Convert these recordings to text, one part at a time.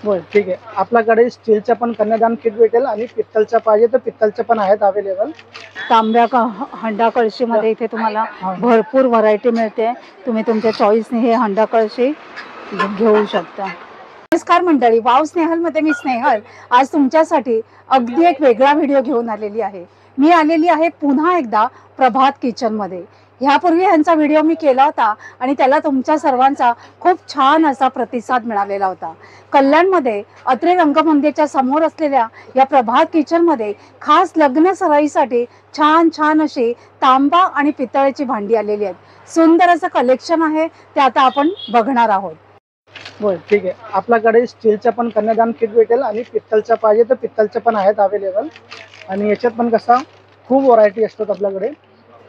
बोल ठीक आहे. आपल्याकडे स्टीलच्या पण कन्यादान किट भेटेल आणि पित्तलच्या पाहिजे तर पित्तलच्या पण आहेत अवेलेबल. तांब्या हंडा कळशीमध्ये इथे तुम्हाला भरपूर व्हरायटी मिळते. तुम्ही तुमच्या चॉईसने हे हंडा कळशी घेऊ शकता. नमस्कार मंडळी, वाव स्नेहलमध्ये मी स्नेहल आज तुमच्यासाठी अगदी एक वेगळा व्हिडिओ घेऊन आलेली आहे. मी आलेली आहे पुन्हा एकदा प्रभात किचनमध्ये. ह्यापूर्वी ह्यांचा व्हिडिओ मी केला होता आणि त्याला तुमच्या सर्वांचा खूप छान असा प्रतिसाद मिळालेला होता. कल्याणमध्ये अत्रे रंगमंदिरच्या समोर असलेल्या या प्रभात किचनमध्ये खास लग्न सराईसाठी छान छान अशी तांबा आणि पितळेची भांडी आलेली आहेत. सुंदर असं कलेक्शन आहे, ते आता आपण बघणार आहोत. बोल ठीक आहे. आपल्याकडे स्टीलच्या पण कन्यादान किट भेटेल आणि पित्तलच्या पाहिजे तर पित्तलच्या पण आहेत अवेलेबल. आणि याच्यात पण कसा खूप व्हरायटी असतात आपल्याकडे.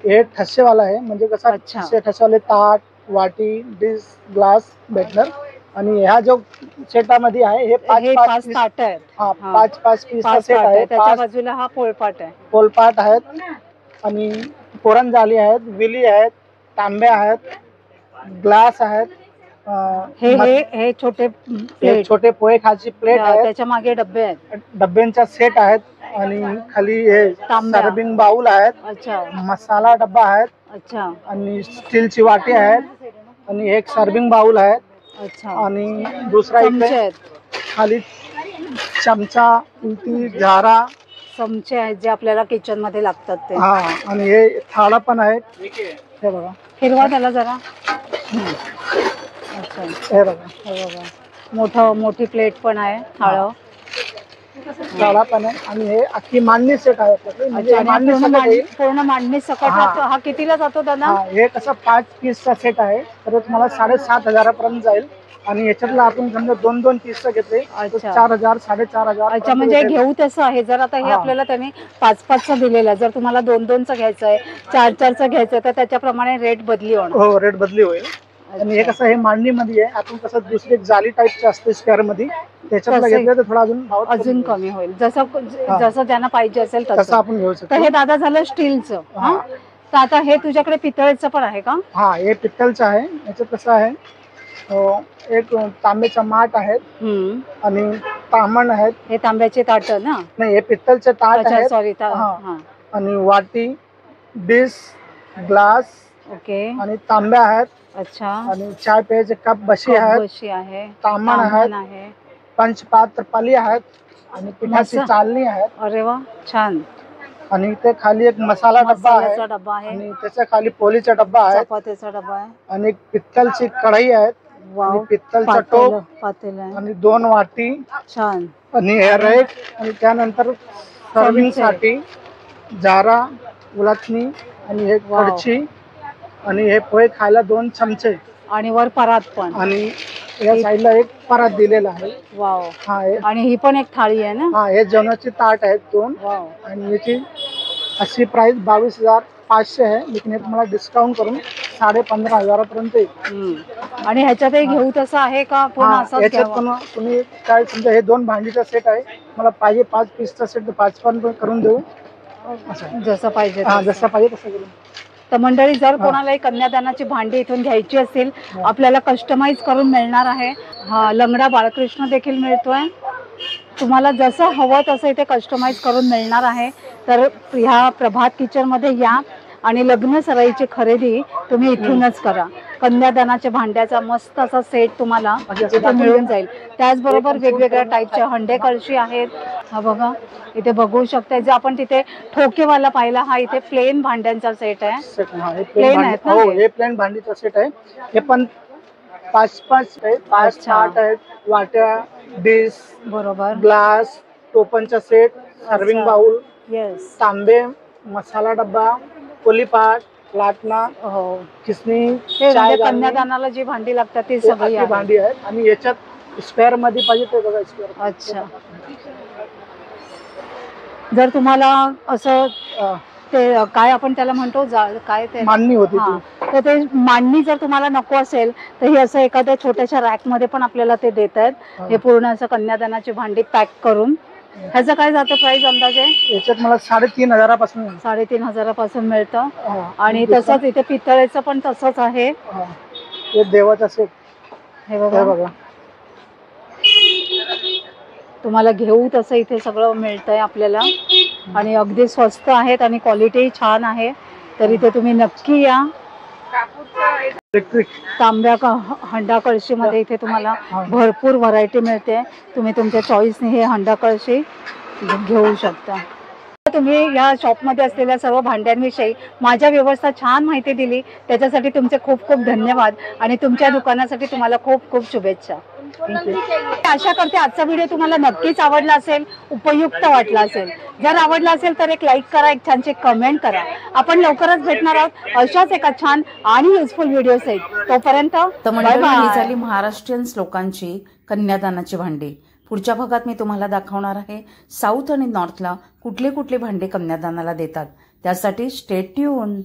हे ठसेवाला आहे, म्हणजे कसा ठसेवाले ताट, वाटी, डिश, ग्लास भेटणार. आणि ह्या जो सेटामध्ये आहे हे पाच ताट आहेत. हा, पाच पीसचा सेट आहे. त्याच्या बाजूला हा पोळपाट आहे. पोलपाट आहेत आणि पुरणजाली आहेत, विली आहेत, तांब्या आहेत, ग्लास आहेत. हे छोटे पोहे खायची प्लेट आहे. त्याच्या मागे डब्बे आहेत, डब्यांचा सेट आहेत. आणि खाली हे सर्विंग बाउल आहेत. अच्छा. मसाला डब्बा आहेत. अच्छा. आणि स्टीलची वाटी आहेत आणि एक सर्विंग बाउल आहेत. अच्छा. आणि दुसरा इथे खाली चमचा, उलटी, झारा, चमचे आहेत जे आपल्याला किचन मध्ये लागतात ते. हा. आणि हे थाळा पण आहेत. हे बघा, फिरवा त्याला जरा. अच्छा. हे बघा, मोठी प्लेट पण आहे, थाळं थाळा पण आहे. आणि हे अख्खी मांडणी सेट आहे आपल्याकडे. पूर्ण मांडणी सकट. हा कितीला जातो दादा? हे कसं 5 पीसचा सेट आहे तर तुम्हाला 7,500 पर्यंत जाईल. आणि याच्यातला आपण समजा 2-2 पीसचा घेतले 4,000 4,500. अच्छा, म्हणजे घेऊ तसं आहे. जर आता हे आपल्याला त्यांनी 5-5चा दिलेला, जर तुम्हाला 2-2चा घ्यायचा आहे, 4-4चा घ्यायचा आहे, तर त्याच्याप्रमाणे रेट बदली होणार. हो, रेट बदली होईल. आणि हे कसं हे मांडणीमध्ये आहे. आपण कसं दुसरी जाली टाईपचे असते स्क्वेअर मध्ये, त्याच्यातला घेतलं तर थोडा अजून कमी होईल. जसं त्यांना पाहिजे असेल तसं आपण घेऊ शकतो. तर हे दादा झालं स्टीलचं. तर आता हे तुझ्याकडे पितळेचं पण आहे का? हा, हे पित्तलचं आहे. याच्यात कसं आहे, एक तांब्याचा माठ आहेत आणि तामण आहेत. हे तांब्याचे ताट ना? नाही, हे पित्तलचे ताट आहेत. सॉरी. आणि वाटी, डिश, ग्लास, ओके, आणि तांब्या आहेत. अच्छा. आणि चाय प्यायचे कप, बशी आहे, तामण आहे, पंचपात्र पाली आहेत आणि पिठाची चालणी आहेत. अरे वा, छान. आणि ते खाली एक मसाला डब्बा आहे आणि त्याच्या खाली पोलीचा डब्बा आहे, चपातीचा डब्बा आहे. आणि एक पित्तलची कढई आहे आणि पित्तलचा टोप, पातेल आहे आणि 2 वाटी, छान. आणि हे रेक. आणि त्यानंतर सर्विंग साठी जारा, उलटणी, आणि एक कढची, आणि हे पोहे खायला 2 चमचे, आणि वर परात पण, आणि या साईडला एक परात दिलेला आहे. वाव. हा, आणि ही पण एक थाळी आहे ना? हा, हे जेवणाची ताट आहेत 2. आणि याची अशी प्राइस 22,500 आहे. लेकिन हे तुम्हाला डिस्काउंट करून 15,500 पर्यंत येईल. आणि ह्याच्यातही घेऊ तसं आहे का? याच्यात पण तुम्ही काय समजा हे 2 भांडीचा सेट आहे, मला पाहिजे 5 पीसचा सेट तर 5 पण करून देऊ. जसं पाहिजे जसं पाहिजे तसं करून. तर मंडळी, जर कोणालाही कन्यादानाची भांडी इथून घ्यायची असतील, आपल्याला कस्टमाइज करून मिळणार आहे. हा, लंगडा बाळकृष्ण देखील मिळतोय. तुम्हाला जसं हवं तसं इथे कस्टमाइज करून मिळणार आहे. तर ह्या प्रभात किचनमध्ये या आणि लग्न सराईची खरेदी तुम्ही इथूनच करा. कन्यादानाच्या भांड्याचा मस्त असा सेट तुम्हाला इथे मिळून जाईल. त्याचबरोबर वेगवेगळ्या टाईपच्या हंडे कळशी आहेत. हा बघा, इथे बघू शकता. जे आपण तिथे ठोकेवाला पाहिला, हा इथे प्लेन भांड्यांचा सेट आहे. प्लेन आहेत ना? हो, हे प्लेन भांडीचा सेट आहे. हे पण 5 ताट आहेत, वाट्या, डिश, बरोबर, ग्लास, टोपणचा सेट, सर्विंग बाउल, तांबे, मसाला डब्बा, पोलीपाट, लाटणा, खिसणी, कन्यादानाला जी भांडी लागतात ती सगळी भांडी आहेत. आणि याच्यात स्पेअर मध्ये पाहिजे ते बघा, स्पेअर. अच्छा. जर तुम्हाला असं ते काय आपण त्याला म्हणतो, काय ते मांडणी होती, तर ते मांडणी जर तुम्हाला नको असेल तर हे असं एखाद्या छोट्याशा रॅक मध्ये पण आपल्याला ते देत आहेत. हे पूर्ण असं कन्यादानाची भांडी पॅक करून. ह्याचं काय जातं प्राइस अंदाजे? याच्यात मला 3,500 पासून मिळतं. आणि तसंच इथे पितळेचं पण तसंच आहे. हे देवाचं सेट, हे बघा. तुम्हाला घेऊ तसं इथे सगळं मिळतंय आपल्याला आणि अगदी स्वस्त आहेत आणि क्वालिटी छान आहे. तर इथे तुम्ही नक्की या. इलेक्ट्रिक तांब्या हंडा कळशीमध्ये इथे तुम्हाला भरपूर व्हरायटी मिळते. तुम्ही तुमच्या चॉईसने हे हंडा कळशी घेऊ शकता. तुम्ही या शॉपमध्ये असलेल्या सर्व भांड्यांविषयी माझ्या व्यवस्था छान माहिती दिली त्याच्यासाठी तुमचे खूप खूप धन्यवाद आणि तुमच्या दुकानासाठी तुम्हाला खूप खूप शुभेच्छा. आशा करते आजचा व्हिडिओ तुम्हाला नक्कीच आवडला असेल, उपयुक्त वाटला असेल. जर आवडला असेल तर एक लाईक करा, एक छानशी कमेंट करा. आपण लवकरच भेटणार आहोत अशाच एका छान आणि युजफुल व्हिडिओ सहित. तोपर्यंत बाय बाय. झाली महाराष्ट्रीयन लोकांची कन्यादानाची भांडी. पुढच्या भागात मी तुम्हाला दाखवणार आहे साऊथ आणि नॉर्थला कुठले कुठले भांडे कन्यादानाला देतात. त्यासाठी स्टे ट्यून.